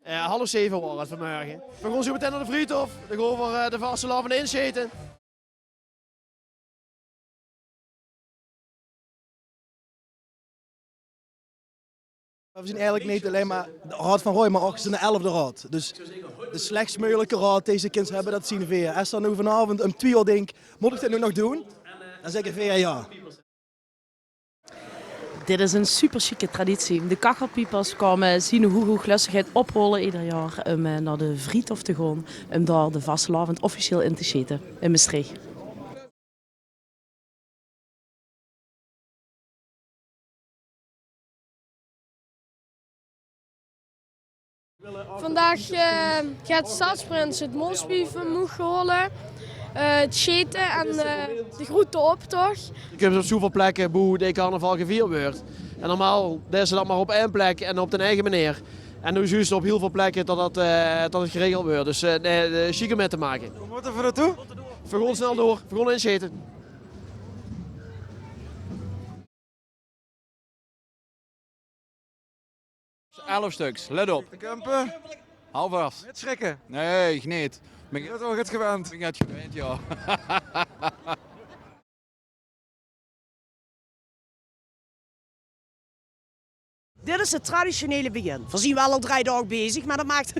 6:30 was het vanmorgen. We gaan zo meteen naar de Friedhof. Dan gaan we de vastelavond inscheten. We zien eigenlijk niet alleen maar de raad van Roy, maar ook zijn 11e raad. Dus de slechtst mogelijke raad deze kinderen hebben, dat zien we. Als dan nu vanavond om 2 uur denk, moet ik dit nu nog doen? Dan zeg ik weer ja. Dit is een super chique traditie. De kachelpiepers komen zien hoe glustigheid oprollen ieder jaar om naar de Friedhof te gaan. Om daar de vastelavond officieel in te scheten in Maastricht. Vandaag gaat Stadsprins het Mosbievenmoeg geholen, het scheten en de grote optocht. Je kunt op zoveel plekken hoe de carnaval gevierd wordt. En normaal is dat maar op één plek en op de eigen manier. En nu juist op heel veel plekken dat het geregeld wordt. Dus de chique met te maken. Hoe moeten we naartoe? We gaan snel door, we gaan inscheten. 11 stuks, let op. De kampen? Half af. Met schrikken. Nee, niet. Ben Je bent al goed gewend. ik net gewend, ja. Dit is het traditionele begin. We zijn wel al 3 dagen bezig, maar dat maakt